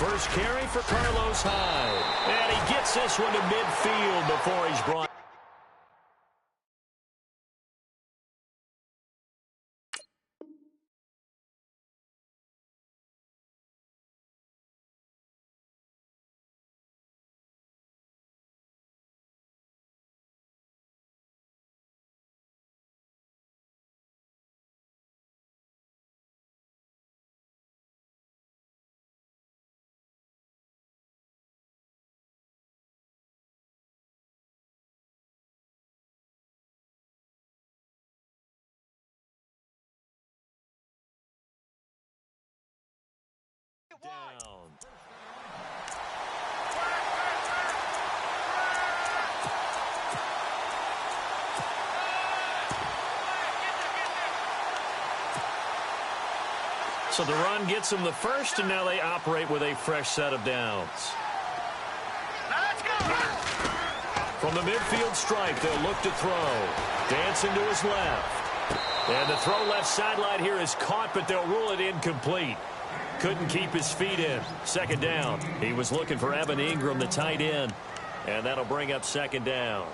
First carry for Carlos Hyde. And he gets this one to midfield before he's brought. Down. So the run gets them the first, and now they operate with a fresh set of downs. From the midfield stripe, they'll look to throw. Dancing to his left. And the throw left sideline here is caught, but they'll rule it incomplete. Couldn't keep his feet in. Second down. He was looking for Evan Ingram, the tight end. And that'll bring up second down.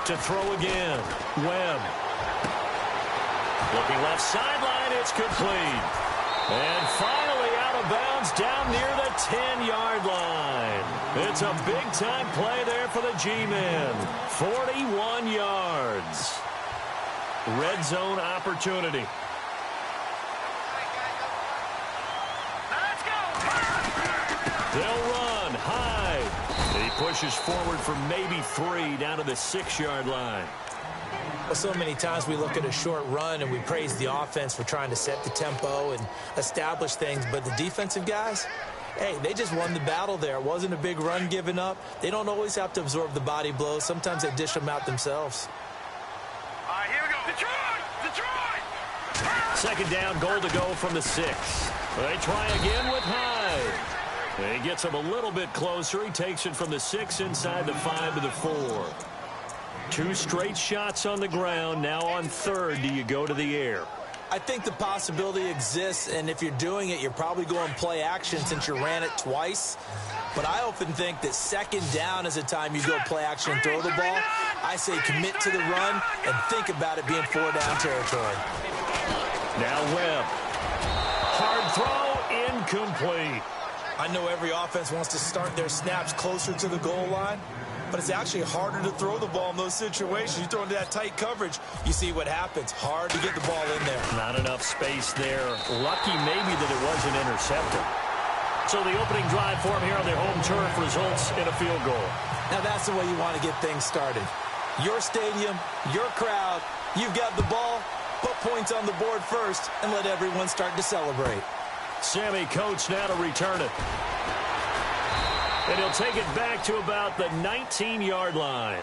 To throw again. Webb. Looking left sideline. It's complete. And finally out of bounds down near the 10-yard line. It's a big-time play there for the G-men. 41 yards. Red zone opportunity. They'll run. Hyde. He pushes forward for maybe 3 down to the 6-yard line. Well, so many times we look at a short run and we praise the offense for trying to set the tempo and establish things. But the defensive guys, hey, they just won the battle there. It wasn't a big run given up. They don't always have to absorb the body blows. Sometimes they dish them out themselves. All right, here we go. Detroit! Second down, goal to go from the 6. They try again with Hyde. He gets him a little bit closer. He takes it from the 6 inside the 5 to the 4. 2 straight shots on the ground. Now on third, do you go to the air? I think the possibility exists, and if you're doing it, you're probably going play action since you ran it twice. But I often think that second down is the time you go play action and throw the ball. I say commit to the run and think about it being 4-down territory. Now Webb. Hard throw, incomplete. I know every offense wants to start their snaps closer to the goal line, but it's actually harder to throw the ball in those situations. You throw into that tight coverage, you see what happens. Hard to get the ball in there. Not enough space there. Lucky maybe that it wasn't intercepted. So the opening drive for him here on their home turf results in a field goal. Now that's the way you want to get things started. Your stadium, your crowd, you've got the ball, put points on the board first, and let everyone start to celebrate. Sammy Coates now to return it. And he'll take it back to about the 19-yard line.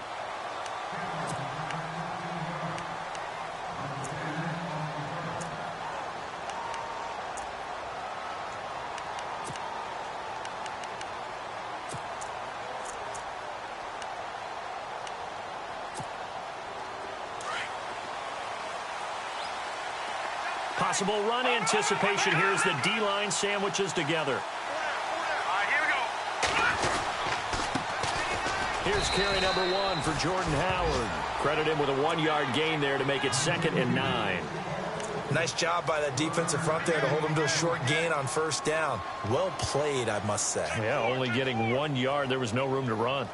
Possible run anticipation here as the D-line sandwiches together. All right, here we go. Here's carry number 1 for Jordan Howard. Credit him with a 1-yard gain there to make it 2nd and 9. Nice job by that defensive front there to hold him to a short gain on first down. Well played, I must say. Yeah, only getting 1 yard. There was no room to run.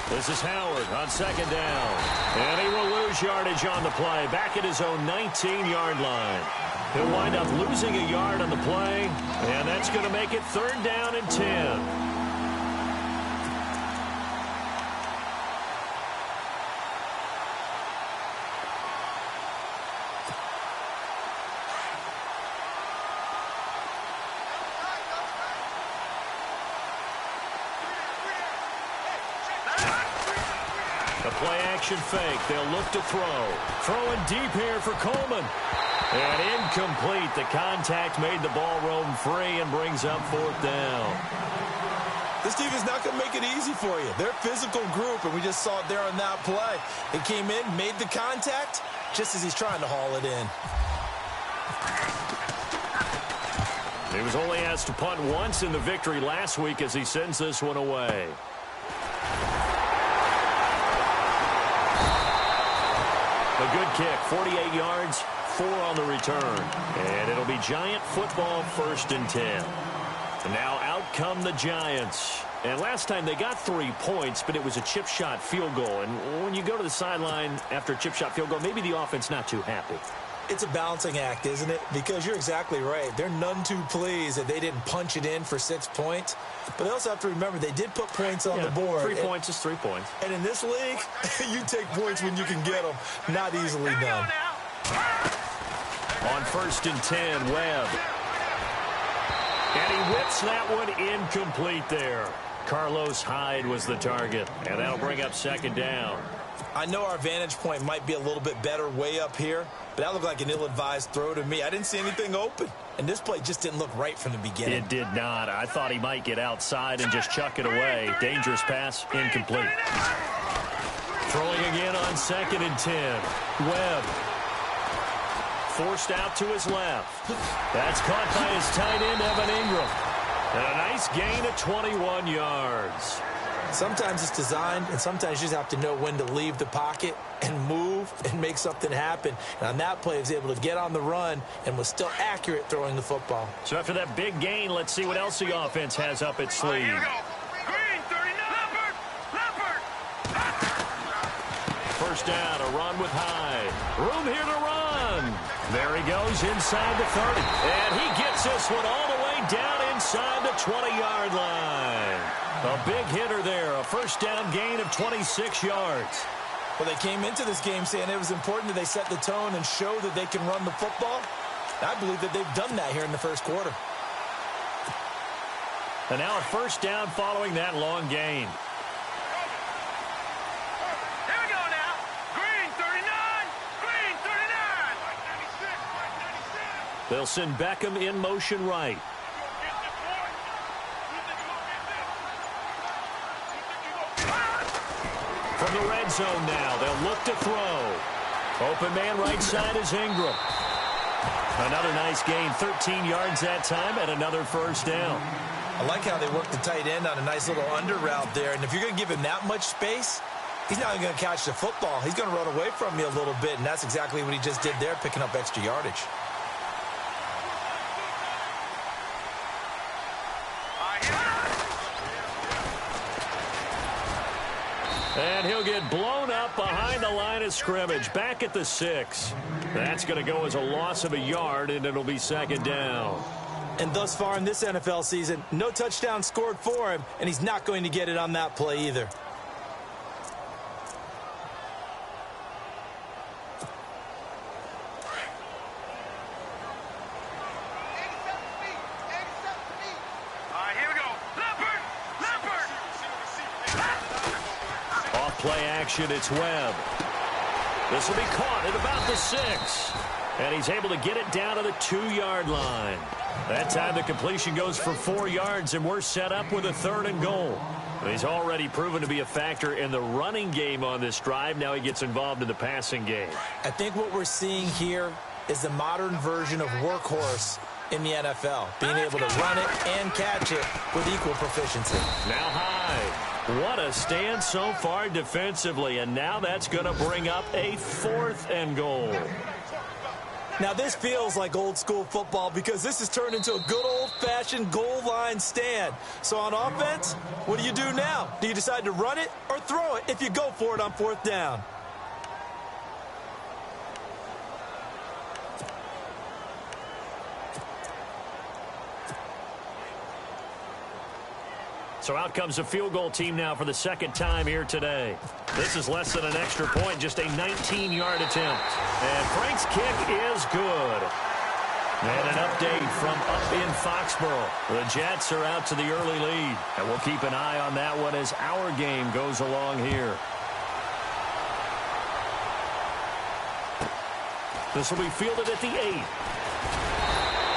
This is Howard on second down. And he will lose lose yardage on the play, back at his own 19-yard line. He'll wind up losing a yard on the play, and that's going to make it 3rd down and 10. Play-action fake. They'll look to throw. Throwing deep here for Coleman. And incomplete. The contact made the ball roam free and brings up 4th down. This team is not going to make it easy for you. They're a physical group, and we just saw it there on that play. They came in, made the contact, just as he's trying to haul it in. He was only asked to punt once in the victory last week as he sends this one away. A good kick, 48 yards, 4 on the return. And it'll be Giant football, 1st and 10. And now out come the Giants. And last time they got 3 points, but it was a chip shot field goal. And when you go to the sideline after a chip shot field goal, maybe the offense not too happy. It's a balancing act, isn't it? Because you're exactly right. They're none too pleased that they didn't punch it in for 6 points. But they also have to remember they did put points on the board. 3 points is 3 points. And in this league, you take points when you can get them. Not easily done. On 1st and 10, Webb. And he whips that one incomplete there. Carlos Hyde was the target. And that'll bring up 2nd down. I know our vantage point might be a little bit better way up here, but that looked like an ill-advised throw to me. I didn't see anything open, and this play just didn't look right from the beginning. It did not. I thought he might get outside and just chuck it away. Dangerous pass, incomplete. Throwing again on 2nd and 10. Webb. Forced out to his left. That's caught by his tight end, Evan Ingram. And a nice gain of 21 yards. Sometimes it's designed, and sometimes you just have to know when to leave the pocket and move and make something happen. And on that play, he was able to get on the run and was still accurate throwing the football. So after that big gain, let's see what else the offense has up its sleeve. Here we go. Green, 39. Leopard. 1st down, a run with Hyde. Room here to run. There he goes inside the 30. And he gets this one all the way down inside the 20-yard line. A big hitter there, a 1st down gain of 26 yards. Well, they came into this game saying it was important that they set the tone and show that they can run the football. I believe that they've done that here in the 1st quarter. And now a 1st down following that long gain. Here we go now. Green, 39. Green, 39. They'll send Beckham in motion right. From the red zone now, they'll look to throw. Open man right side is Ingram. Another nice gain, 13 yards that time, and another 1st down. I like how they worked the tight end on a nice little under route there. And if you're going to give him that much space, he's not going to catch the football. He's going to run away from you a little bit, and that's exactly what he just did there, picking up extra yardage. And he'll get blown up behind the line of scrimmage, back at the 6. That's going to go as a loss of a yard, and it'll be 2nd down. And thus far in this NFL season, no touchdown scored for him, and he's not going to get it on that play either. Here we go. Leopard. Play action, it's Webb. This will be caught at about the 6. And he's able to get it down to the 2-yard line. That time the completion goes for 4 yards, and we're set up with a 3rd and goal. He's already proven to be a factor in the running game on this drive. Now he gets involved in the passing game. I think what we're seeing here is the modern version of workhorse in the NFL, being able to run it and catch it with equal proficiency. Now Hyde. What a stand so far defensively, and now that's going to bring up a 4th and goal. Now this feels like old school football because this has turned into a good old-fashioned goal line stand. So on offense, what do you do now? Do you decide to run it or throw it if you go for it on 4th down? So out comes a field goal team now for the second time here today. This is less than an extra point, just a 19-yard attempt. And Frank's kick is good. And an update from up in Foxborough. The Jets are out to the early lead. And we'll keep an eye on that one as our game goes along here. This will be fielded at the 8.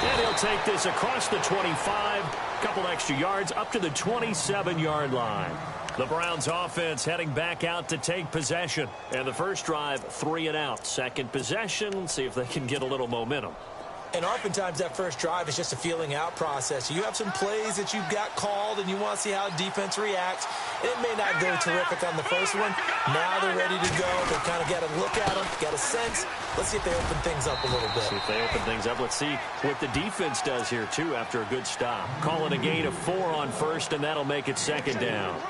And he'll take this across the 25. Couple extra yards up to the 27-yard line. The Browns offense heading back out to take possession. And the first drive, 3 and out. Second possession, see if they can get a little momentum. And oftentimes that first drive is just a feeling out process. You have some plays that you've got called and you want to see how defense reacts. It may not go terrific on the first one. Now they're ready to go. They kind of got to look at them, got a sense. Let's see if they open things up a little bit. See if they open things up. Let's see what the defense does here, too, after a good stop. Call it a gain of 4 on first, and that'll make it second down.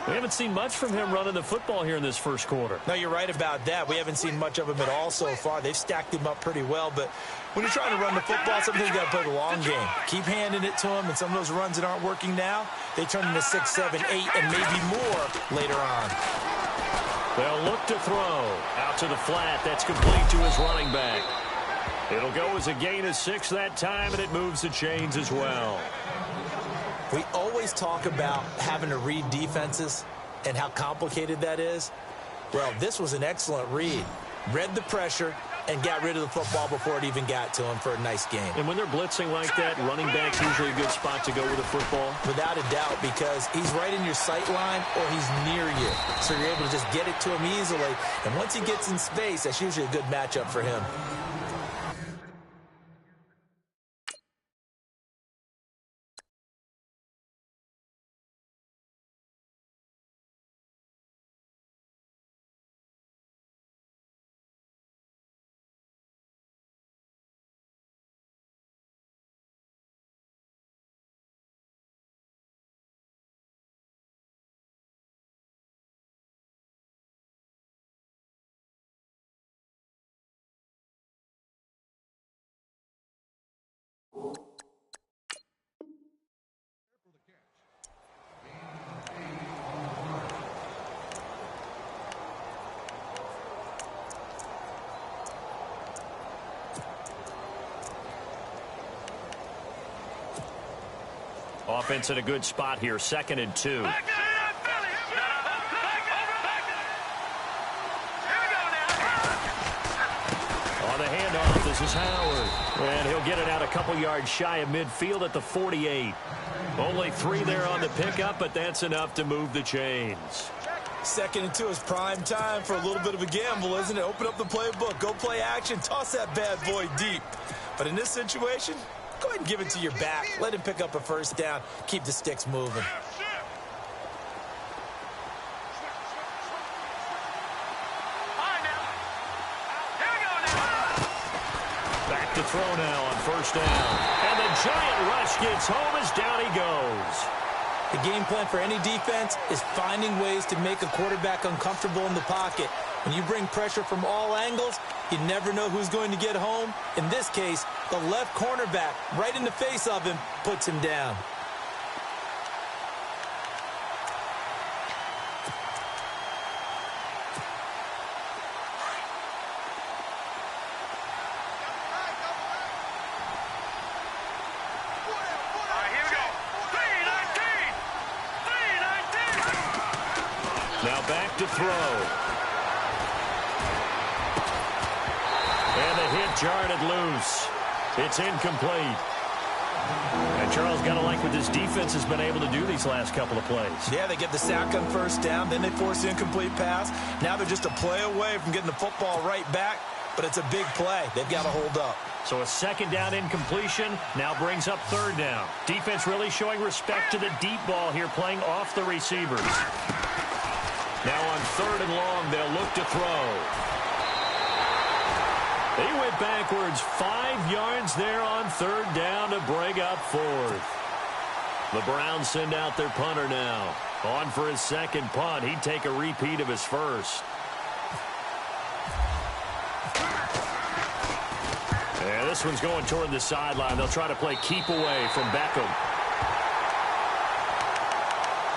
We haven't seen much from him running the football here in this first quarter. No, you're right about that. We haven't seen much of him at all so far. They've stacked him up pretty well, but when you're trying to run the football, sometimes you got to play the long game. Keep handing it to him, and some of those runs that aren't working now, they turn into 6, 7, 8, and maybe more later on. They'll look to throw. Out to the flat. That's complete to his running back. It'll go as a gain of 6 that time, and it moves the chains as well. We always talk about having to read defenses and how complicated that is. Well, this was an excellent read. Read the pressure and got rid of the football before it even got to him for a nice game. And when they're blitzing like that, running back's usually a good spot to go with the football. Without a doubt, because he's right in your sight line or he's near you. So you're able to just get it to him easily. And once he gets in space, that's usually a good matchup for him. Offense in a good spot here, 2nd and 2. On the handoff, this is Howard. And he'll get it out a couple yards shy of midfield at the 48. Only 3 there on the pickup, but that's enough to move the chains. 2nd and 2 is prime time for a little bit of a gamble, isn't it? Open up the playbook, go play action, toss that bad boy deep. But in this situation, go ahead and give it to your back. Let him pick up a first down. Keep the sticks moving. Back to throw now on first down. And the giant rush gets home as down he goes. The game plan for any defense is finding ways to make a quarterback uncomfortable in the pocket. When you bring pressure from all angles, you never know who's going to get home. In this case, the left cornerback, right in the face of him, puts him down. Now back to throw. And the hit jarred it loose. It's incomplete. And Charles, got to like what this defense has been able to do these last couple of plays. Yeah, they get the sack on first down, then they force the incomplete pass. Now they're just a play away from getting the football right back, but it's a big play. They've got to hold up. So a 2nd down incompletion now brings up 3rd down. Defense really showing respect to the deep ball here, playing off the receivers. Now on 3rd and long, they'll look to throw. He went backwards 5 yards there on 3rd down to bring up 4th. The Browns send out their punter now. On for his 2nd punt. He'd take a repeat of his first. And this one's going toward the sideline. They'll try to play keep away from Beckham.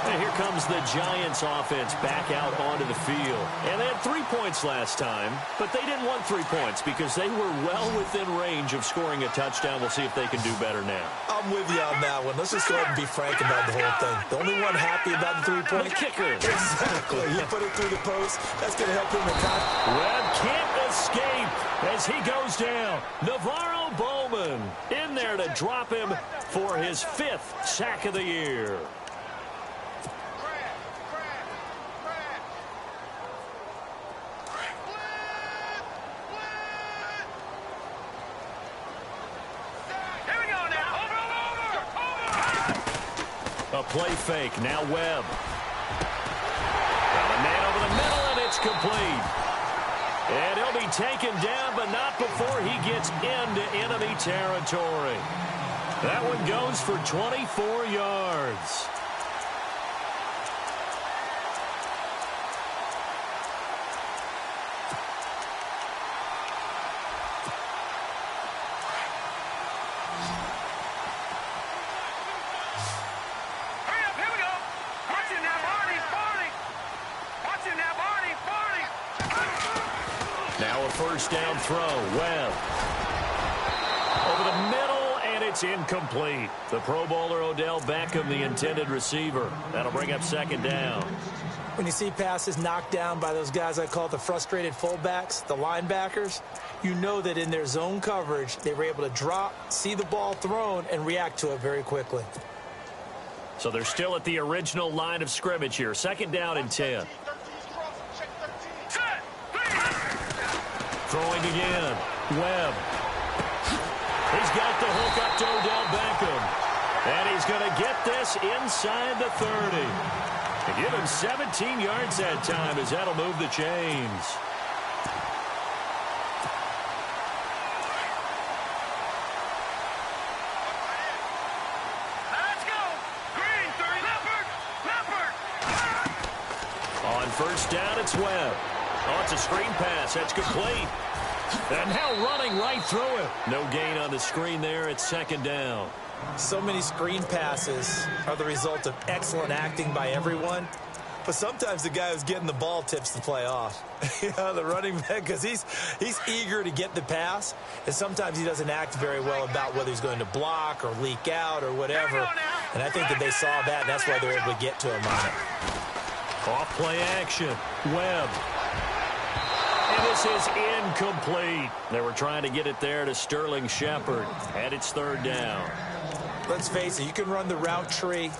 And here comes the Giants offense back out onto the field. And they had 3 points last time, but they didn't want 3 points because they were well within range of scoring a touchdown. We'll see if they can do better now. I'm with you on that one. Let's just go ahead and be frank about the whole thing. The only one happy about the 3-point kicker. Exactly. He put it through the post. That's going to help him in time. Webb can't escape as he goes down. Navarro Bowman in there to drop him for his 5th sack of the year. A play fake. Now Webb. Got a man over the middle, and it's complete. And he'll be taken down, but not before he gets into enemy territory. That one goes for 24 yards. First down throw. Webb. Over the middle, and it's incomplete. The Pro Bowler Odell Beckham, the intended receiver. That'll bring up 2nd down. When you see passes knocked down by those guys I call the frustrated fullbacks, the linebackers, you know that in their zone coverage, they were able to drop, see the ball thrown, and react to it very quickly. So they're still at the original line of scrimmage here. 2nd down and 10. Throwing again. Webb. He's got the hook up to Odell Beckham. And he's going to get this inside the 30. And give him 17 yards that time as that'll move the chains. Let's go. Green, 30. Leopard. On first down, it's Webb. Oh, it's a screen pass. That's complete. And now running right through it. No gain on the screen there. It's 2nd down. So many screen passes are the result of excellent acting by everyone. But sometimes the guy who's getting the ball tips the play off. You know, the running back, because he's eager to get the pass. And sometimes he doesn't act very well about whether he's going to block or leak out or whatever. And I think that they saw that, and that's why they're able to get to him on it. Off play action. Webb. And this is incomplete. They were trying to get it there to Sterling Shepard. And it's 3rd down. Let's face it, you can run the route tree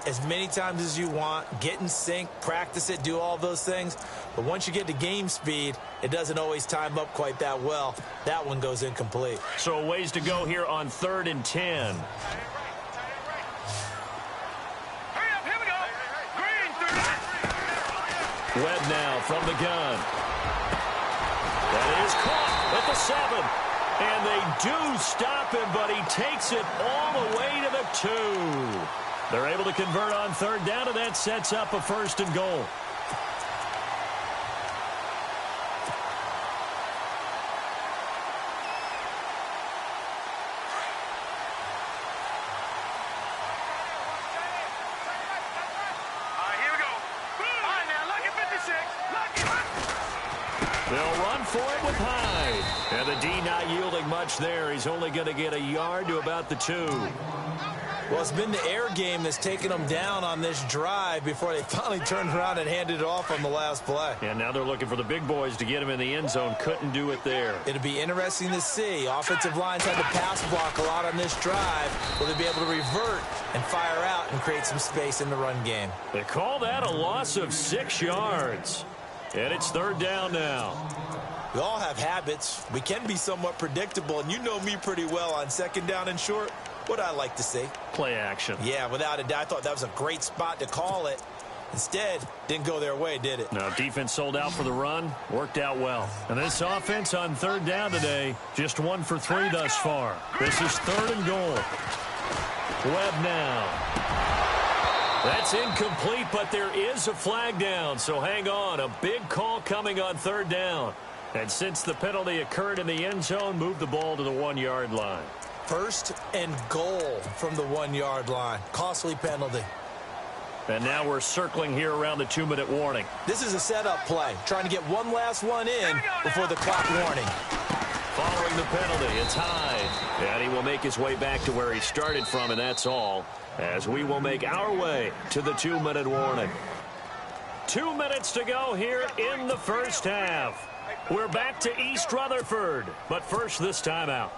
as many times as you want, get in sync, practice it, do all those things. But once you get to game speed, it doesn't always time up quite that well. That one goes incomplete. So a ways to go here on 3rd and 10. Hurry up, here we go. Green, 30. Webb now from the gun. That is caught at the 7. And they do stop him, but he takes it all the way to the 2. They're able to convert on 3rd down, and that sets up a 1st and goal. Here we go. All right, now, lucky 56. Lucky. They'll run for it with Hyde. And the D not yielding much there. He's only going to get a yard to about the 2. Well, it's been the air game that's taken them down on this drive before they finally turned around and handed it off on the last play. And now they're looking for the big boys to get him in the end zone. Couldn't do it there. It'll be interesting to see. Offensive lines had to pass block a lot on this drive. Will they be able to revert and fire out and create some space in the run game? They call that a loss of 6 yards. And it's 3rd down now. We all have habits. We can be somewhat predictable, and you know me pretty well on 2nd down and short. What I like to see. Play action. Yeah, without a doubt. I thought that was a great spot to call it. Instead, didn't go their way, did it? No, defense sold out for the run. Worked out well. And this offense on 3rd down today, just 1 for 3 thus far. This is 3rd and goal. Webb now. That's incomplete, but there is a flag down, so hang on. A big call coming on 3rd down. And since the penalty occurred in the end zone, move the ball to the 1-yard line. 1st and goal from the 1-yard line. Costly penalty. And now we're circling here around the 2-minute warning. This is a setup play, trying to get one last one in before the clock warning. Following the penalty, it's Hyde. And he will make his way back to where he started from, and that's all, as we will make our way to the 2-minute warning. 2 minutes to go here in the first half. We're back to East Rutherford, but first this timeout.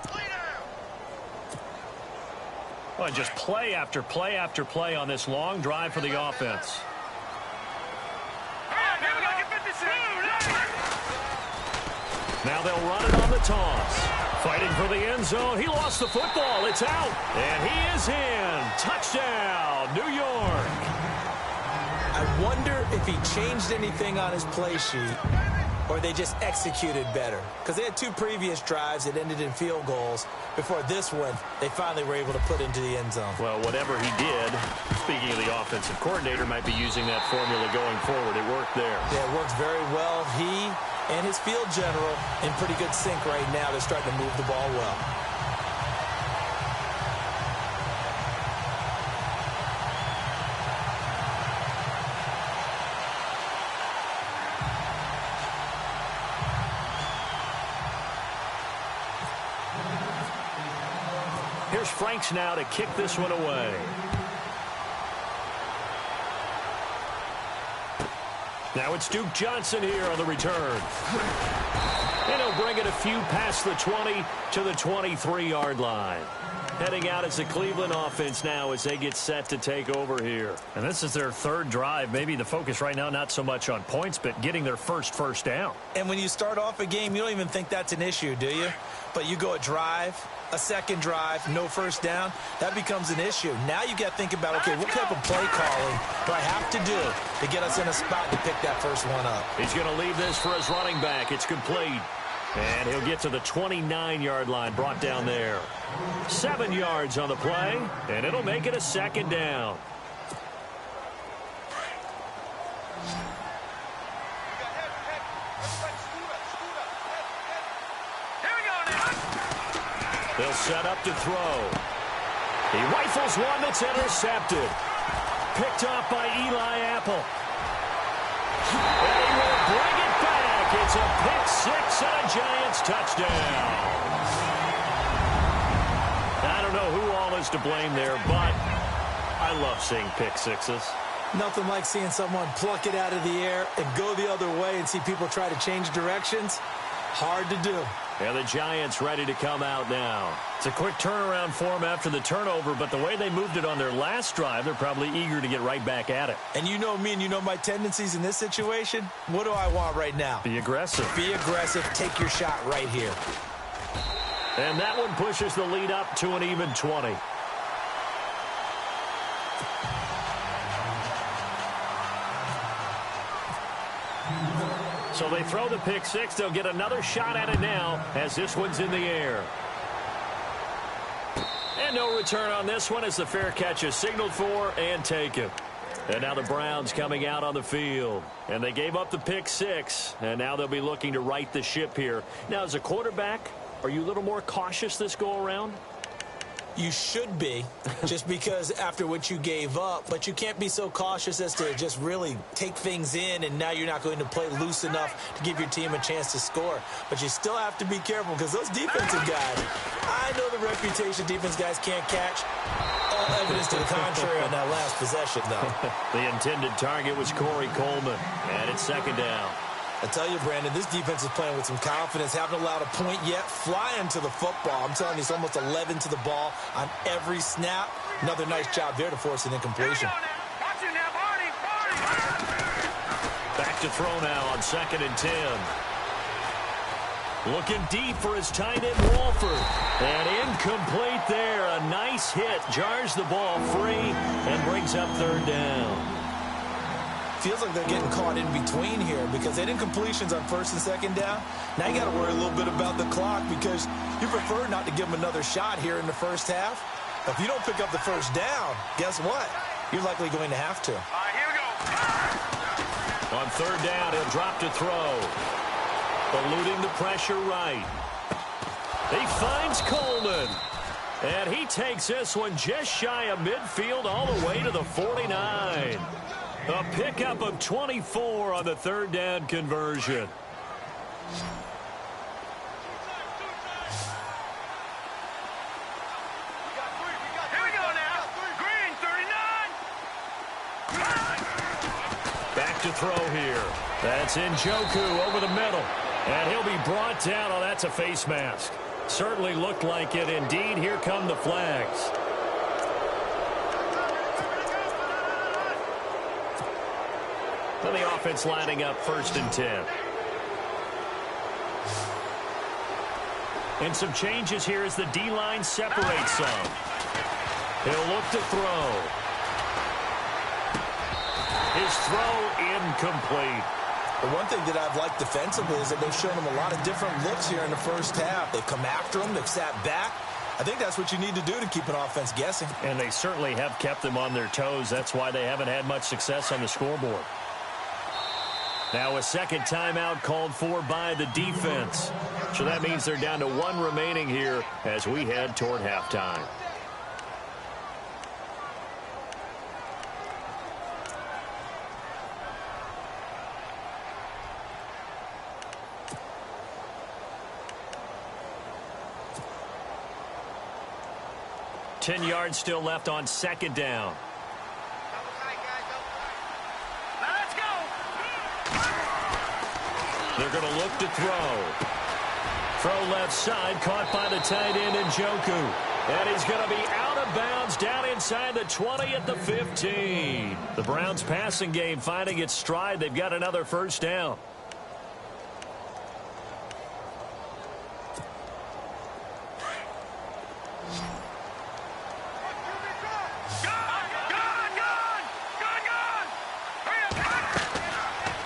Well, just play after play after play on this long drive for the offense. Now they'll run it on the toss. Fighting for the end zone. He lost the football. It's out. And he is in. Touchdown, New York. I wonder if he changed anything on his play sheet or they just executed better. Because they had 2 previous drives that ended in field goals. Before this one, they finally were able to put into the end zone. Well, whatever he did, speaking of the offensive coordinator, might be using that formula going forward. It worked there. Yeah, it works very well. He and his field general in pretty good sync right now. They're starting to move the ball well. Here's Franks now to kick this one away. Now it's Duke Johnson here on the return. And he'll bring it a few past the 20 to the 23-yard line. Heading out as the Cleveland offense now as they get set to take over here. And this is their 3rd drive. Maybe the focus right now not so much on points, but getting their first down. And when you start off a game, you don't even think that's an issue, do you? But you go a drive, a second drive, no first down, that becomes an issue. Now you got to think about, okay, what type of play calling do I have to do to get us in a spot to pick that first one up? He's going to leave this for his running back. It's complete. And he'll get to the 29-yard line, brought down there. 7 yards on the play, and it'll make it a 2nd down. They'll set up to throw. He rifles one that's intercepted. Picked off by Eli Apple. And he will bring it back. It's a pick-6 and a Giants touchdown. I don't know who all is to blame there, but I love seeing pick-6s. Nothing like seeing someone pluck it out of the air and go the other way and see people try to change directions. Hard to do. And the Giants ready to come out now. It's a quick turnaround for them after the turnover, but the way they moved it on their last drive, they're probably eager to get right back at it. And you know me and you know my tendencies in this situation. What do I want right now? Be aggressive. Be aggressive. Take your shot right here. And that one pushes the lead up to an even 20. So they throw the pick-6. They'll get another shot at it now as this one's in the air. And no return on this one as the fair catch is signaled for and taken. And now the Browns coming out on the field. And they gave up the pick-6, and now they'll be looking to right the ship here. Now, as a quarterback, are you a little more cautious this go-around? You should be, just because after what you gave up, but you can't be so cautious as to just really take things in, and now you're not going to play loose enough to give your team a chance to score. But you still have to be careful because those defensive guys, I know the reputation defense guys can't catch. All evidence to the contrary on that last possession, though. The intended target was Corey Coleman, and it's 2nd down. I tell you, Brandon, this defense is playing with some confidence. Haven't allowed a point yet. Flying to the football. I'm telling you, it's almost 11 to the ball on every snap. Another nice job there to force an incompletion. Back to throw now on 2nd and 10. Looking deep for his tight end, Walford. And incomplete there. A nice hit. Jars the ball free and brings up 3rd down. Feels like they're getting caught in between here because they had incompletions on 1st and 2nd down. Now you got to worry a little bit about the clock because you prefer not to give them another shot here in the first half. If you don't pick up the 1st down, guess what? You're likely going to have to. All right, here we go. On 3rd down, he'll drop to throw. Eluding the pressure right. He finds Coleman. And he takes this one just shy of midfield all the way to the 49. A pickup of 24 on the third down conversion. Here we go now. Green, 39. Back to throw here. That's Njoku over the middle. And he'll be brought down. Oh, that's a face mask. Certainly looked like it. Indeed, here come the flags. And the offense lining up 1st and 10. And some changes here as the D-line separates some. He'll look to throw. His throw incomplete. The one thing that I've liked defensively is that they've shown him a lot of different looks here in the first half. They've come after him. They've sat back. I think that's what you need to do to keep an offense guessing. And they certainly have kept them on their toes. That's why they haven't had much success on the scoreboard. Now a second timeout called for by the defense. So that means they're down to 1 remaining here as we head toward halftime. Ten yards still left on second down. Let's go. They're going to look to throw. Throw left side, caught by the tight end Njoku. And he's going to be out of bounds down inside the 20 at the 15. The Browns passing game finding its stride. They've got another first down.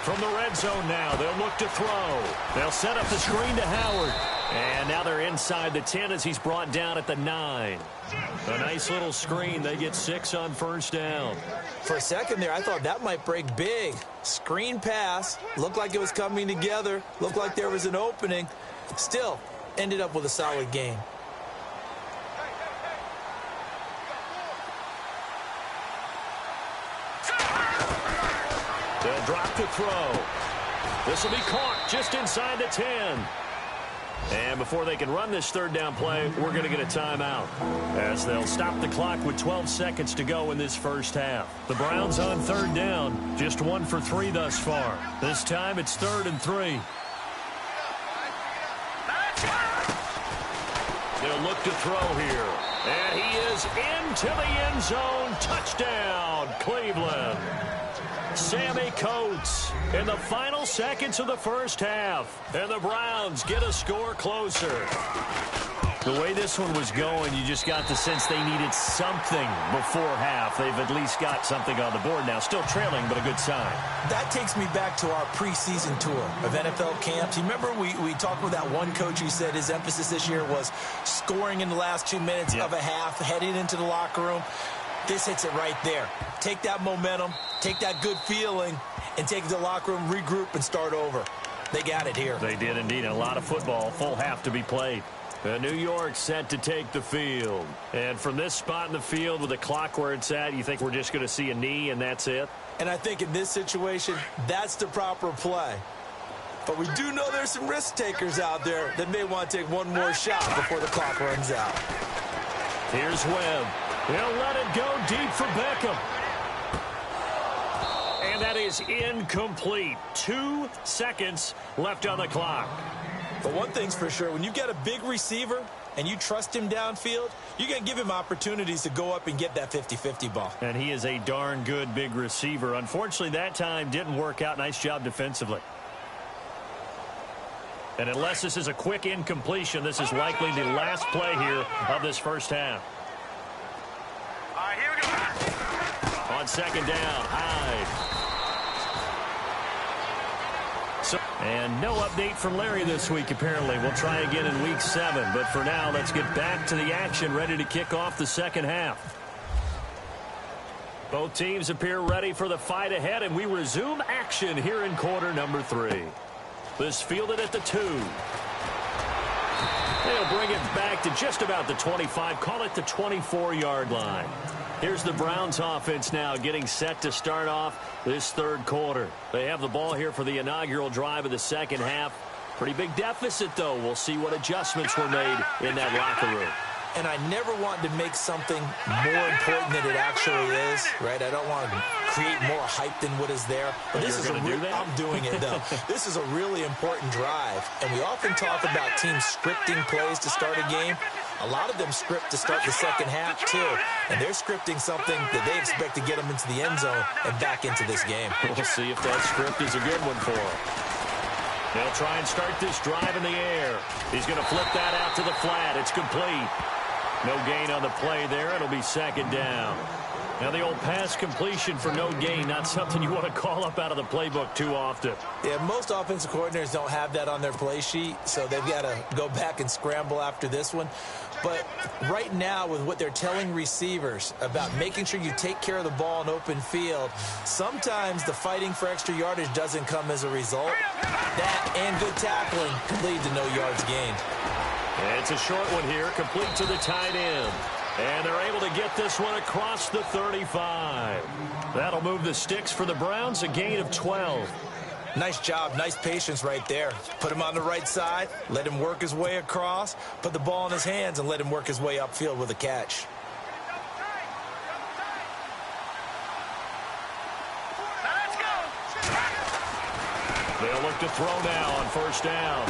From the red zone now, they'll look to throw. They'll set up the screen to Howard. And now they're inside the 10 as he's brought down at the 9. A nice little screen. They get 6 on first down. For a second there, I thought that might break big. Screen pass. Looked like it was coming together. Looked like there was an opening. Still, ended up with a solid game. They'll drop to throw. This will be caught just inside the 10. And before they can run this third down play, we're going to get a timeout as they'll stop the clock with 12 seconds to go in this first half. The Browns on third down, just 1 for 3 thus far. This time it's 3rd and 3. They'll look to throw here. And he is into the end zone. Touchdown, Cleveland. Sammy Coates in the final seconds of the first half. And the Browns get a score closer. The way this one was going, you just got the sense they needed something before half. They've at least got something on the board now. Still trailing, but a good sign. That takes me back to our preseason tour of NFL camps. You remember we talked with that one coach who said his emphasis this year was scoring in the last 2 minutes of a half, heading into the locker room. This hits it right there. Take that momentum, take that good feeling, and take it to the locker room, regroup, and start over. They got it here. They did indeed. A lot of football, full half to be played. New York set to take the field. And from this spot in the field with the clock where it's at, you think we're just going to see a knee and that's it? And I think in this situation, that's the proper play. But we do know there's some risk takers out there that may want to take one more shot before the clock runs out. Here's Webb. He'll let it go deep for Beckham. And that is incomplete. 2 seconds left on the clock. But one thing's for sure, when you get a big receiver and you trust him downfield, you're going to give him opportunities to go up and get that 50-50 ball. And he is a darn good big receiver. Unfortunately, that time didn't work out. Nice job defensively. And unless this is a quick incompletion, this is likely the last play here of this first half. All right, here we go. On second down, Hyde. And no update from Larry this week, apparently. We'll try again in week 7. But for now, let's get back to the action, ready to kick off the second half. Both teams appear ready for the fight ahead, and we resume action here in quarter number 3. This fielded at the 2. They'll bring it back to just about the 25, call it the 24-yard line. Here's the Browns offense now getting set to start off this third quarter. They have the ball here for the inaugural drive of the second half. Pretty big deficit, though. We'll see what adjustments were made in that locker room. And I never want to make something more important than it actually is, right? I don't want to create more hype than what is there. But this is I'm doing it, though. This is a really important drive. And we often talk about teams scripting plays to start a game. A lot of them script to start the second half, too. And they're scripting something that they expect to get them into the end zone and back into this game. We'll see if that script is a good one for them. They'll try and start this drive in the air. He's going to flip that out to the flat. It's complete. No gain on the play there. It'll be second down. Now the old pass completion for no gain, not something you want to call up out of the playbook too often. Yeah, most offensive coordinators don't have that on their play sheet, so they've got to go back and scramble after this one. But right now, with what they're telling receivers about making sure you take care of the ball in open field, sometimes the fighting for extra yardage doesn't come as a result. That and good tackling can lead to no yards gained. And it's a short one here, complete to the tight end. And they're able to get this one across the 35. That'll move the sticks for the Browns, a gain of 12. Nice job, nice patience right there. Put him on the right side, let him work his way across, put the ball in his hands, and let him work his way upfield with a catch. They'll look to throw now on first down.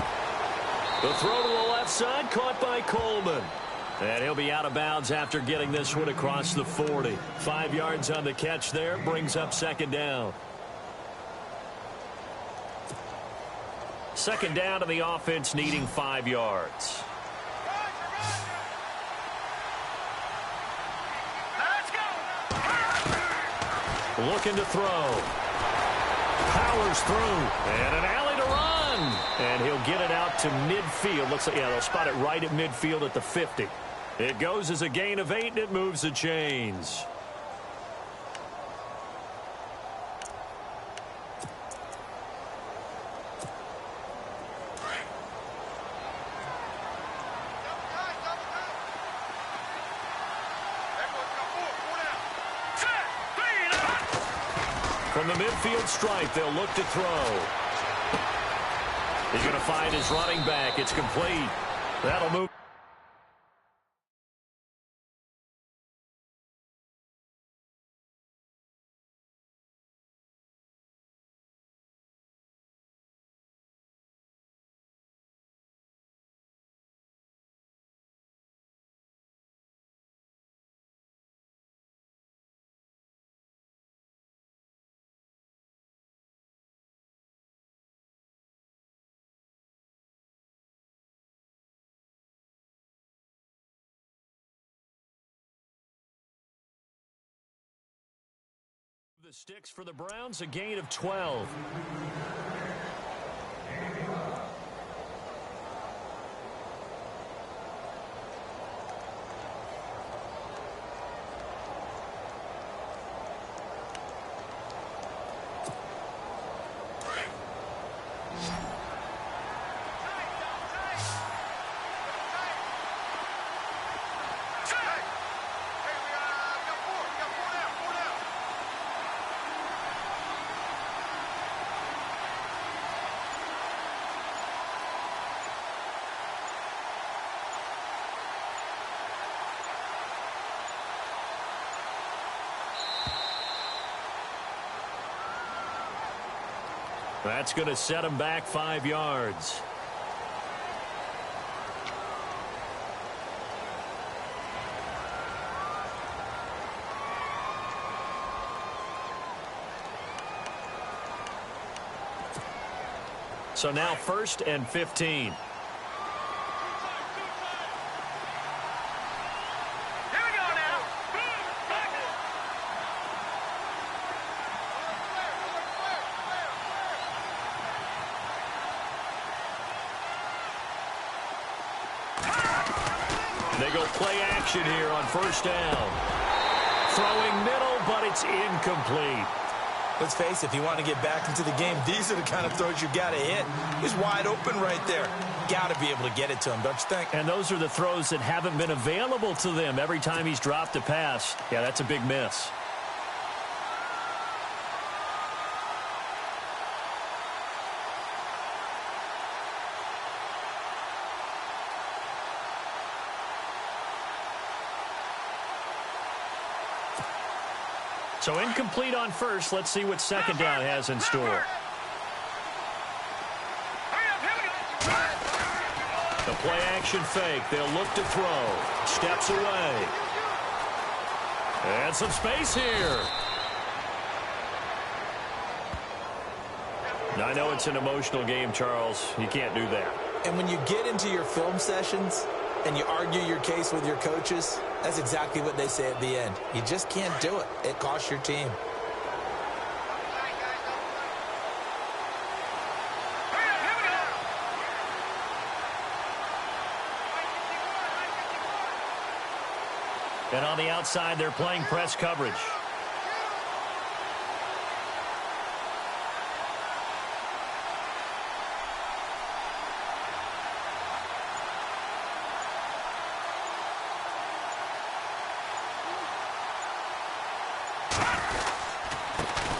The throw to the left side, caught by Coleman. And he'll be out of bounds after getting this one across the 40. 5 yards on the catch there, brings up second down. Second down to the offense, needing 5 yards. Looking to throw. Powers through. And an alley to run. And he'll get it out to midfield. Looks like, yeah, they'll spot it right at midfield at the 50. It goes as a gain of 8, and it moves the chains. From the midfield stripe, they'll look to throw. He's going to find his running back. It's complete. That'll move. The sticks for the Browns, a gain of 12. That's going to set him back 5 yards. So now 1st and 15. They go play action here on first down. Throwing middle, but it's incomplete. Let's face it, if you want to get back into the game, these are the kind of throws you got to hit. He's wide open right there. Got to be able to get it to him, don't you think? And those are the throws that haven't been available to them every time he's dropped a pass. Yeah, that's a big miss. So incomplete on first. Let's see what second down has in store. The play action fake. They'll look to throw. Steps away. And some space here. Now, I know it's an emotional game, Charles. You can't do that. And when you get into your film sessions and you argue your case with your coaches, that's exactly what they say at the end. You just can't do it. It costs your team. And on the outside, they're playing press coverage.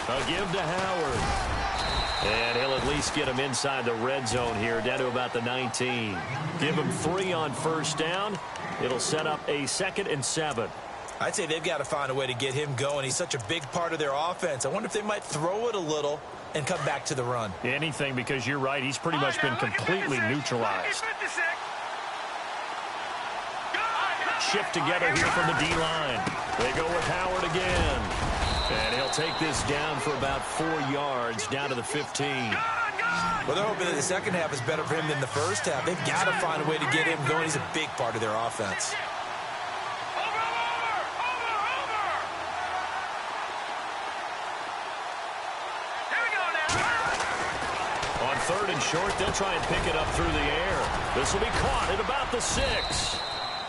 A give to Howard. And he'll at least get him inside the red zone here, down to about the 19. Give him 3 on first down. It'll set up a 2nd and 7. I'd say they've got to find a way to get him going. He's such a big part of their offense. I wonder if they might throw it a little and come back to the run. Anything, because you're right. He's pretty much been completely neutralized. Shift together here from the D-line. They go with Howard again. And he'll take this down for about 4 yards, down to the 15. Well, they're hoping that the second half is better for him than the first half. They've got to find a way to get him going. He's a big part of their offense. On 3rd and short, they'll try and pick it up through the air. This will be caught at about the 6.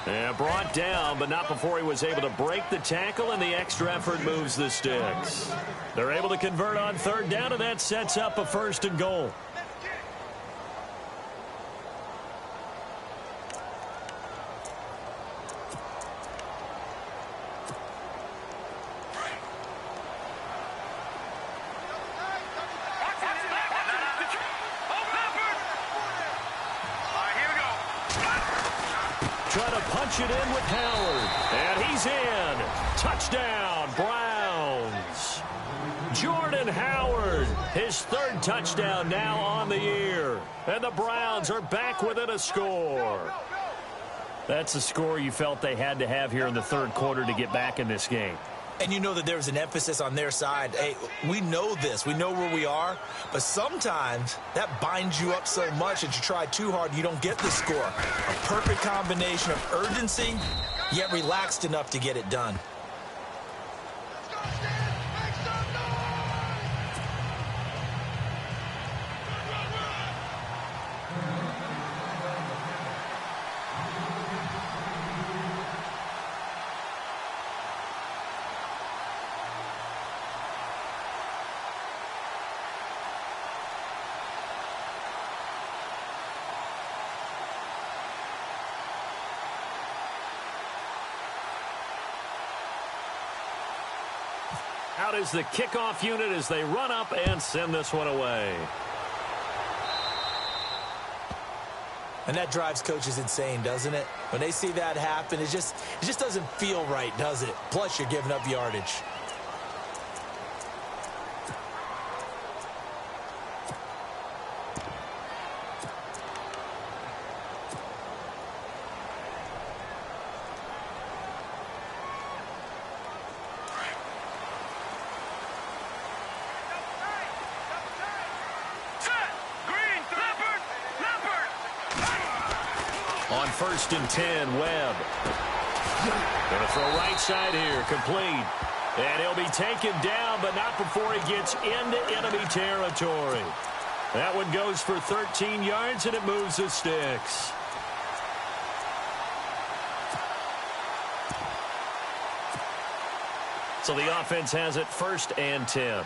And brought down, but not before he was able to break the tackle, and the extra effort moves the sticks. They're able to convert on 3rd down, and that sets up a 1st and goal. Try to punch it in with Howard. And he's in. Touchdown, Browns. Jordan Howard, his 3rd touchdown now on the year. And the Browns are back within a score. That's a score you felt they had to have here in the 3rd quarter to get back in this game. And you know that there's an emphasis on their side. Hey, we know this. We know where we are. But sometimes that binds you up so much that you try too hard, you don't get the score. A perfect combination of urgency, yet relaxed enough to get it done. Out is the kickoff unit as they run up and send this one away. And that drives coaches insane, doesn't it? When they see that happen, it just doesn't feel right, does it? Plus, you're giving up yardage. On 1st and 10, Webb. Going to throw right side here, complete. And he'll be taken down, but not before he gets into enemy territory. That one goes for 13 yards, and it moves the sticks. So the offense has it 1st and 10.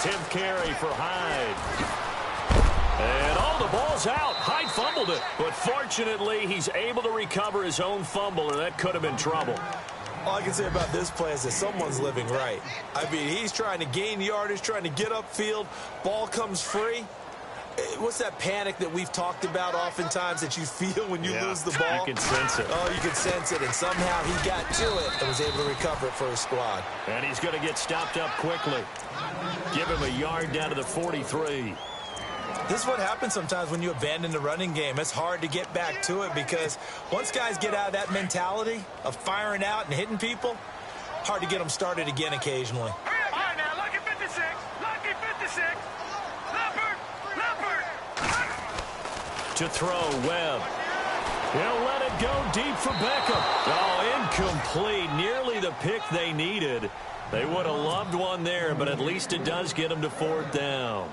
10th carry for Hyde. And, the ball's out. Hyde fumbled it. But fortunately, he's able to recover his own fumble, or that could have been trouble. All I can say about this play is that someone's living right. I mean, he's trying to gain yardage, trying to get upfield. Ball comes free. What's that panic that we've talked about oftentimes that you feel when you lose the ball? You can sense it. Oh, you can sense it. And somehow he got to it and was able to recover it for his squad. And he's going to get stopped up quickly. Give him a yard down to the 43. This is what happens sometimes when you abandon the running game. It's hard to get back to it because once guys get out of that mentality of firing out and hitting people, hard to get them started again occasionally. All right, now, lucky 56. Lucky 56. Leopard. To throw, Webb. He'll let it go deep for Beckham. Oh, incomplete. Nearly the pick they needed. They would have loved one there, but at least it does get them to 4th down.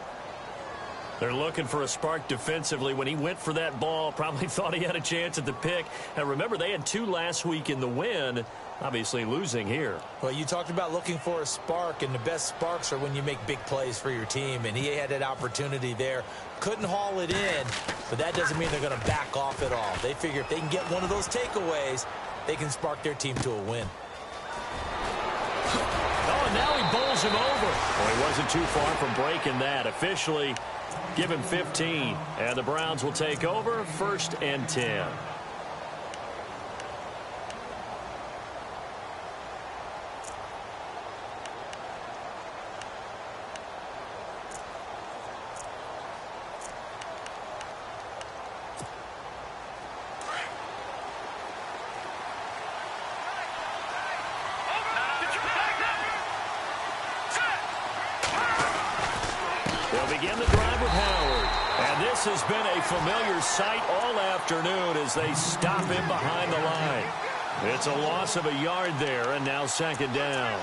They're looking for a spark defensively. When he went for that ball, probably thought he had a chance at the pick. And remember, they had 2 last week in the win, obviously losing here. Well, you talked about looking for a spark, and the best sparks are when you make big plays for your team, and he had that opportunity there. Couldn't haul it in, but that doesn't mean they're going to back off at all. They figure if they can get one of those takeaways, they can spark their team to a win. Oh, and now he bowls him over. Well, he wasn't too far from breaking that. Officially, give him 15, and the Browns will take over 1st and 10. They'll begin the drive with Howard. And this has been a familiar sight all afternoon as they stop him behind the line. It's a loss of a yard there, and now 2nd down.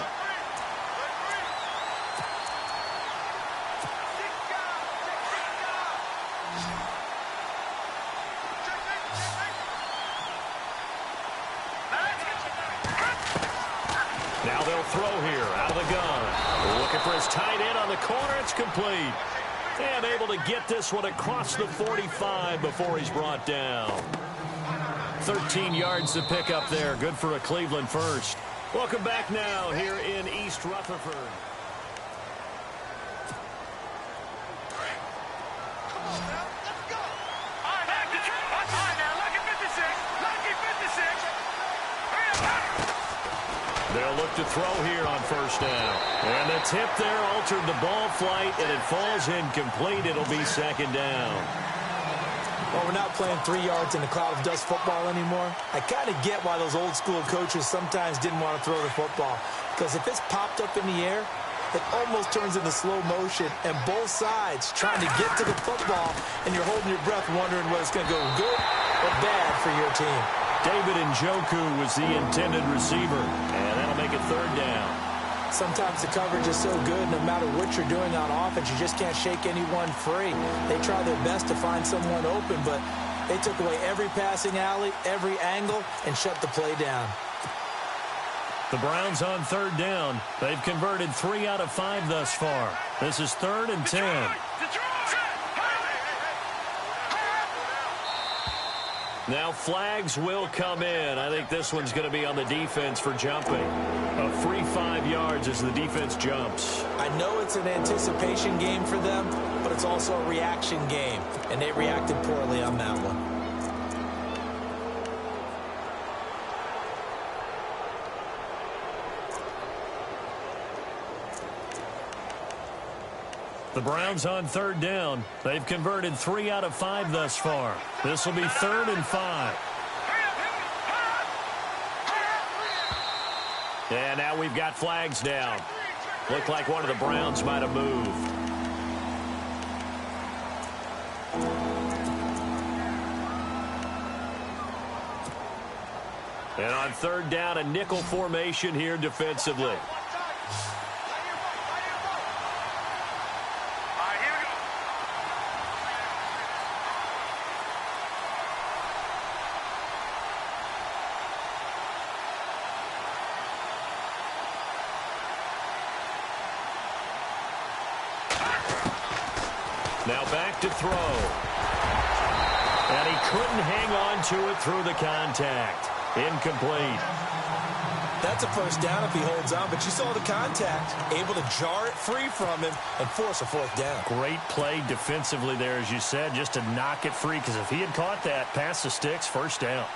Now they'll throw here out of the gun. Looking for his tight end on the corner. It's complete. And able to get this one across the 45 before he's brought down. 13 yards to pick up there. Good for a Cleveland first. Welcome back now here in East Rutherford. They'll look to throw here on 1st down. And the tip there altered the ball flight, and it falls incomplete. It'll be 2nd down. Well, we're not playing 3 yards in a cloud of dust football anymore. I kind of get why those old school coaches sometimes didn't want to throw the football. Because if it's popped up in the air, it almost turns into slow motion, and both sides trying to get to the football, and you're holding your breath wondering whether it's going to go good or bad for your team. David Njoku was the intended receiver, and that'll make it 3rd down. Sometimes the coverage is so good, no matter what you're doing on offense, you just can't shake anyone free. They try their best to find someone open, but they took away every passing alley, every angle, and shut the play down. The Browns on 3rd down. They've converted 3 out of 5 thus far. This is 3rd and 10. Now flags will come in. I think this one's going to be on the defense for jumping. A free 5 yards as the defense jumps. I know it's an anticipation game for them, but it's also a reaction game, and they reacted poorly on that one. The Browns on 3rd down. They've converted 3 out of 5 thus far. This will be 3rd and 5. And now we've got flags down. Looked like one of the Browns might have moved. And on 3rd down, a nickel formation here defensively. Now back to throw. And he couldn't hang on to it through the contact. Incomplete. That's a first down if he holds on, but you saw the contact, able to jar it free from him and force a fourth down. Great play defensively there, as you said, just to knock it free, because if he had caught that, past the sticks, first down.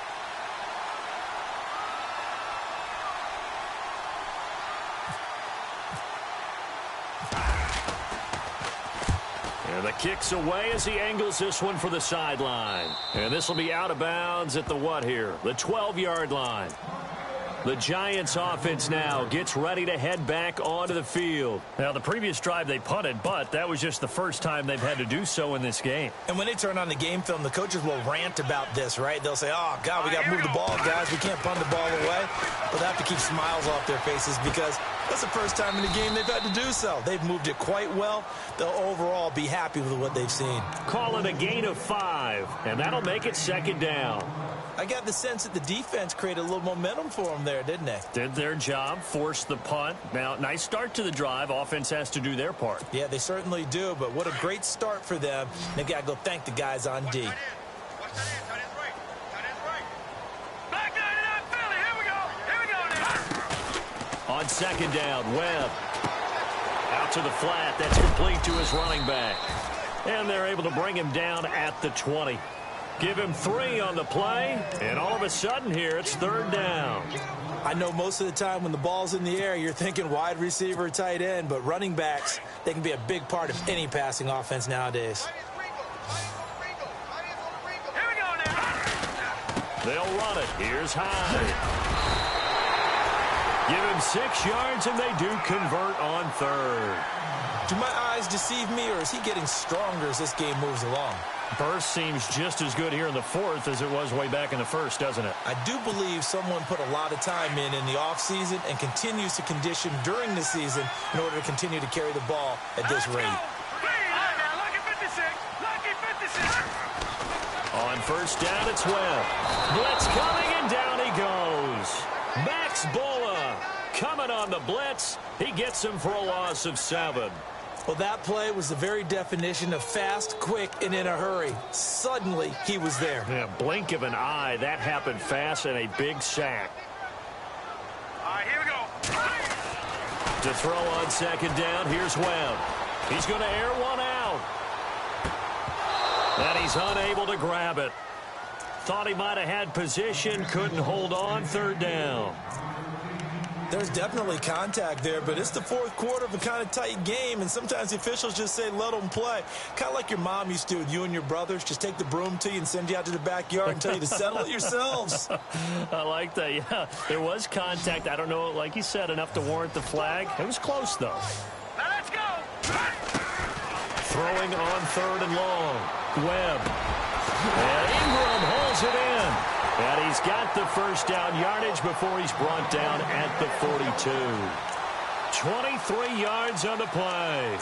And the kick's away as he angles this one for the sideline. And this will be out of bounds at the what here? The 12-yard line. The Giants offense now gets ready to head back onto the field. Now, the previous drive they punted, but that was just the first time they've had to do so in this game. And when they turn on the game film, the coaches will rant about this, right? They'll say, oh, God, we got to move the ball, guys. We can't punt the ball away. But they have to keep smiles off their faces because that's the first time in the game they've had to do so. They've moved it quite well. They'll overall be happy with what they've seen. Call it a gain of 5, and that'll make it second down. I got the sense that the defense created a little momentum for them there, didn't they? Did their job, forced the punt. Now, nice start to the drive. Offense has to do their part. Yeah, they certainly do, but what a great start for them. They've got to go thank the guys on D. On second down, Webb. Out to the flat. That's complete to his running back. And they're able to bring him down at the 20. Give him 3 on the play, and all of a sudden here, it's third down. I know most of the time when the ball's in the air, you're thinking wide receiver, tight end, but running backs, they can be a big part of any passing offense nowadays. They'll run it. Here's Hyde. Give him 6 yards, and they do convert on third. Do my eyes deceive me, or is he getting stronger as this game moves along? Burst seems just as good here in the fourth as it was way back in the first, doesn't it? I do believe someone put a lot of time in the offseason and continues to condition during the season in order to continue to carry the ball at this rate. On first down, it's Webb. Blitz coming, and down he goes. Max Bulla coming on the blitz. He gets him for a loss of 7. Well, that play was the very definition of fast, quick, and in a hurry. Suddenly, he was there. Yeah, blink of an eye. That happened fast, and a big sack. All right, here we go. To throw on second down, here's Webb. He's going to air one out. And he's unable to grab it. Thought he might have had position, couldn't hold on, third down. There's definitely contact there, but it's the fourth quarter of a kind of tight game, and sometimes the officials just say, let them play. Kind of like your mom used to with you and your brothers. Just take the broom to you and send you out to the backyard and tell you to settle it yourselves. I like that, yeah. There was contact. I don't know, like you said, enough to warrant the flag. It was close, though. Now let's go. Throwing on third and long. Webb. And Ingram holds it in. And he's got the first down yardage before he's brought down at the 42. 23 yards on the play.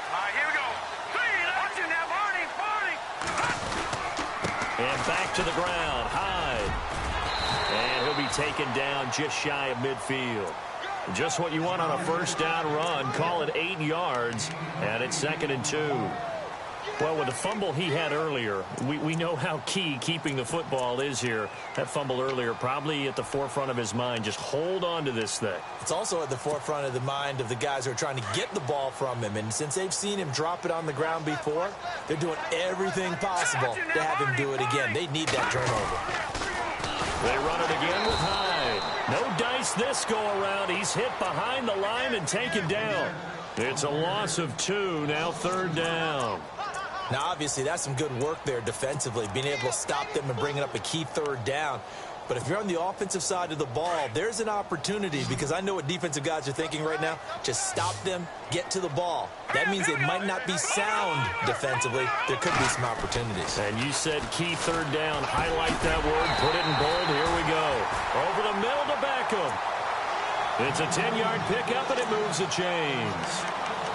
All right, here we go. Watch it now, Barney. And back to the ground. Hyde. And he'll be taken down just shy of midfield. Just what you want on a first down run. Call it 8 yards, and it's 2nd and 2. Well, with the fumble he had earlier, we know how key keeping the football is here. That fumble earlier probably at the forefront of his mind. Just hold on to this thing. It's also at the forefront of the mind of the guys who are trying to get the ball from him. And since they've seen him drop it on the ground before, they're doing everything possible to have him do it again. They need that turnover. They run it again with Hyde. No dice this go-around. He's hit behind the line and taken down. It's a loss of 2, now third down. Now, obviously, that's some good work there defensively, being able to stop them and bringing up a key third down. But if you're on the offensive side of the ball, there's an opportunity, because I know what defensive guys are thinking right now. Just stop them, get to the ball. That means they might not be sound defensively. There could be some opportunities. And you said key third down. Highlight that word. Put it in bold. Here we go. Over the middle to Beckham. It's a 10-yard pickup, and it moves the chains.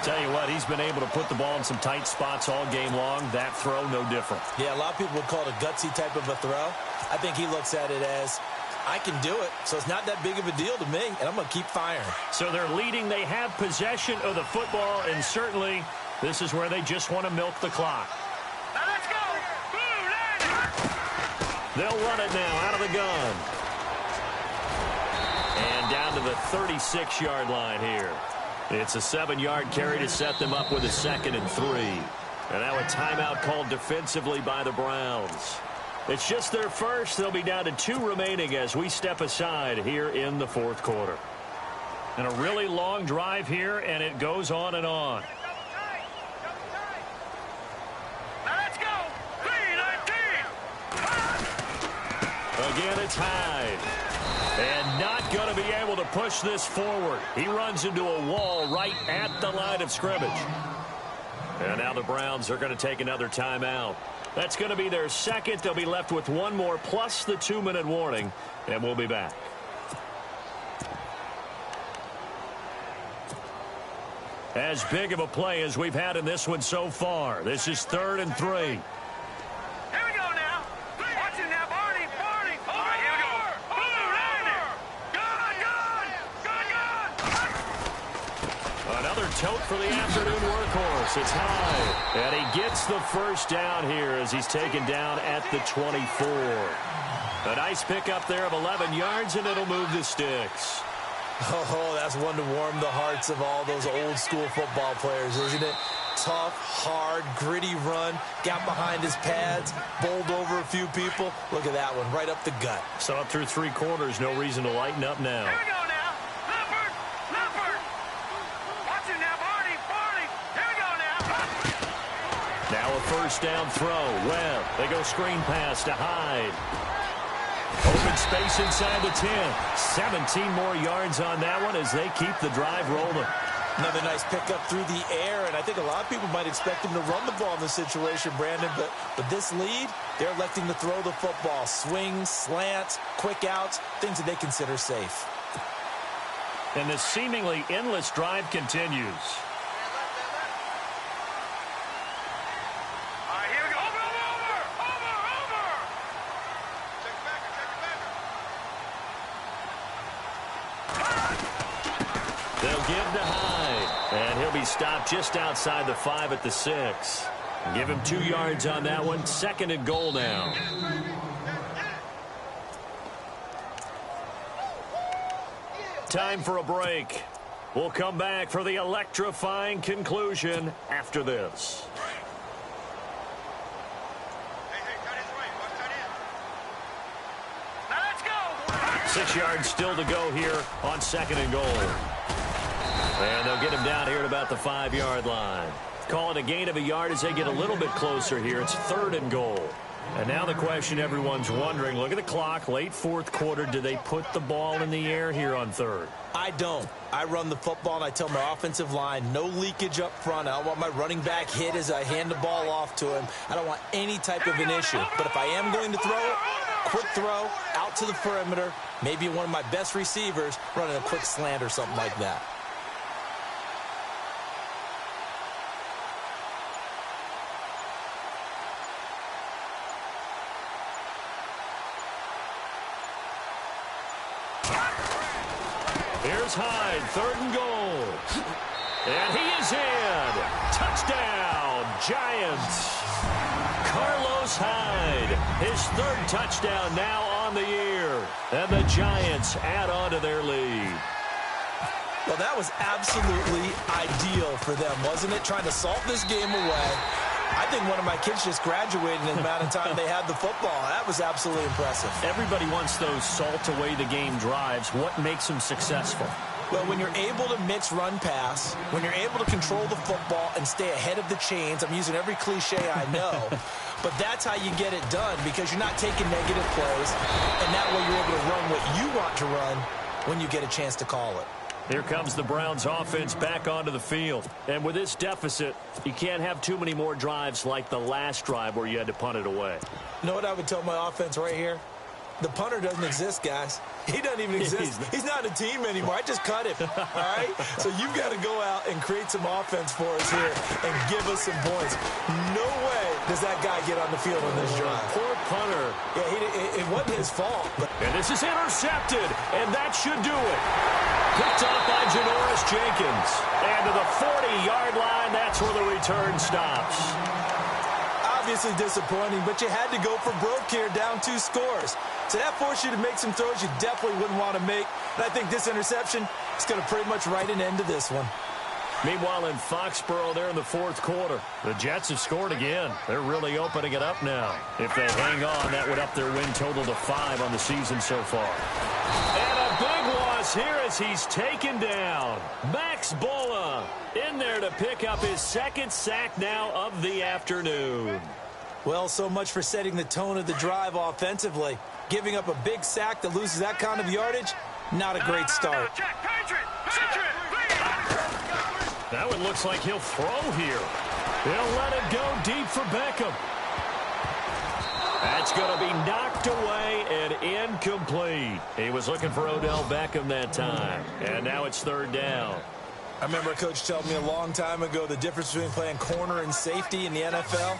Tell you what, he's been able to put the ball in some tight spots all game long. That throw, no different. Yeah, a lot of people would call it a gutsy type of a throw. I think he looks at it as, I can do it, so it's not that big of a deal to me, and I'm going to keep firing. So they're leading. They have possession of the football, and certainly this is where they just want to milk the clock. Now let's go. They'll run it now out of the gun. And down to the 36-yard line here. It's a 7-yard carry to set them up with a 2nd and 3. And now a timeout called defensively by the Browns. It's just their first. They'll be down to 2 remaining as we step aside here in the 4th quarter. And a really long drive here, and it goes on and on. Now let's go. 3-19. Again, it's Hyde. And not going to be able to push this forward. He runs into a wall right at the line of scrimmage. And now the Browns are going to take another timeout. That's going to be their second. They'll be left with 1 more plus the 2-minute warning. And we'll be back. As big of a play as we've had in this one so far. This is 3rd and 3. Here we go now. Watch it now, Barney. All right, here we go. Good. Another tote for the afternoon workhorse. It's Hyde. And he gets the first down here as he's taken down at the 24. A nice pickup there of 11 yards, and it'll move the sticks. Oh, that's one to warm the hearts of all those old-school football players, isn't it? Tough, hard, gritty run, got behind his pads, bowled over a few people. Look at that one, right up the gut. So up through 3 quarters, no reason to lighten up now. Here we go now. Leopard. Watch it now, Barney. Here we go now. Now a first down throw. Webb, they go screen pass to Hyde. Open space inside the 10. 17 more yards on that one as they keep the drive rolling. Another nice pickup through the air, and I think a lot of people might expect him to run the ball in this situation, Brandon, but with this lead, they're electing to throw the football. Swings, slants, quick outs, things that they consider safe. And this seemingly endless drive continues. All right, here we go. Over. They'll give to Hyde, and he'll be stopped just outside the 5 at the 6. Give him 2 yards on that one. 2nd and goal now. Time for a break. We'll come back for the electrifying conclusion after this. Now let's go. 6 yards still to go here on 2nd and goal. And they'll get him down here at about the 5-yard line. Call it a gain of a yard as they get a little bit closer here. It's 3rd and goal. And now the question everyone's wondering, look at the clock, late 4th quarter. Do they put the ball in the air here on 3rd? I don't. I run the football, and I tell my offensive line, no leakage up front. I don't want my running back hit as I hand the ball off to him. I don't want any type of an issue. But if I am going to throw it, quick throw, out to the perimeter, maybe one of my best receivers running a quick slant or something like that. Here's Hyde, 3rd and goal. And he is in. Touchdown, Giants. Carlos Hyde, his 3rd touchdown now on the year. And the Giants add on to their lead. Well, that was absolutely ideal for them, wasn't it? Trying to salt this game away. I think one of my kids just graduated in the amount of time they had the football. That was absolutely impressive. Everybody wants those salt-away-the-game drives. What makes them successful? Well, when you're able to mix run-pass, when you're able to control the football and stay ahead of the chains, I'm using every cliche I know, but that's how you get it done because you're not taking negative plays, and that way you're able to run what you want to run when you get a chance to call it. Here comes the Browns offense back onto the field. And with this deficit, you can't have too many more drives like the last drive where you had to punt it away. You know what I would tell my offense right here? The punter doesn't exist, guys. He doesn't even exist. He's not a team anymore. I just cut him, all right? So you've got to go out and create some offense for us here and give us some points. No way does that guy get on the field on this drive. Poor punter. Yeah, it wasn't his fault. And this is intercepted, and that should do it. Picked off by Janoris Jenkins. And to the 40-yard line, that's where the return stops. Obviously disappointing, but you had to go for broke here, down 2 scores. So that forced you to make some throws you definitely wouldn't want to make. And I think this interception is going to pretty much write an end to this one. Meanwhile, in Foxborough there in the 4th quarter, the Jets have scored again. They're really opening it up now. If they hang on, that would up their win total to 5 on the season so far. And a big loss here as he's taken down. Max Bola in there to pick up his 2nd sack now of the afternoon. Well, so much for setting the tone of the drive offensively. Giving up a big sack that loses that kind of yardage, not a great start. Now it looks like he'll throw here. He'll let it go deep for Beckham. That's going to be knocked away and incomplete. He was looking for Odell Beckham that time. And now it's 3rd down. I remember a coach telling me a long time ago the difference between playing corner and safety in the NFL.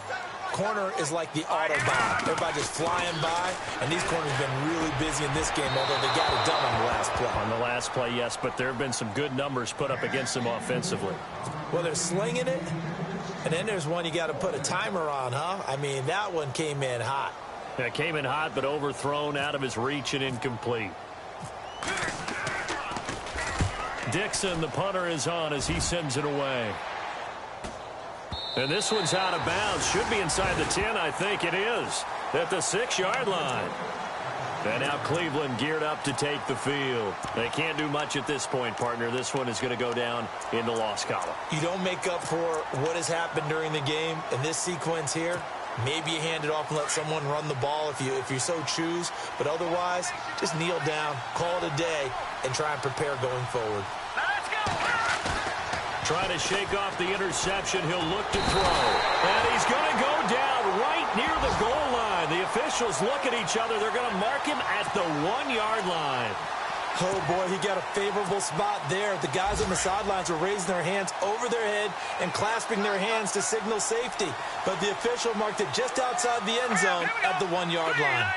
Corner is like the Autobahn. Everybody just flying by, and these corners have been really busy in this game, although they got it done on the last play. On the last play, yes, but there have been some good numbers put up against them offensively. Well, they're slinging it, and then there's one you got to put a timer on, huh? I mean, that one came in hot. Yeah, it came in hot, but overthrown, out of his reach, and incomplete. Dixon, the punter, is on as he sends it away. And this one's out of bounds. Should be inside the 10, I think it is. At the 6-yard line. And now Cleveland geared up to take the field. They can't do much at this point, partner. This one is going to go down in the loss column. You don't make up for what has happened during the game in this sequence here. Maybe you hand it off and let someone run the ball if you so choose. But otherwise, just kneel down, call it a day, and try and prepare going forward. Trying to shake off the interception. He'll look to throw. And he's going to go down right near the goal line. The officials look at each other. They're going to mark him at the 1-yard line. Oh, boy, he got a favorable spot there. The guys on the sidelines were raising their hands over their head and clasping their hands to signal safety. But the official marked it just outside the end zone at the 1-yard line.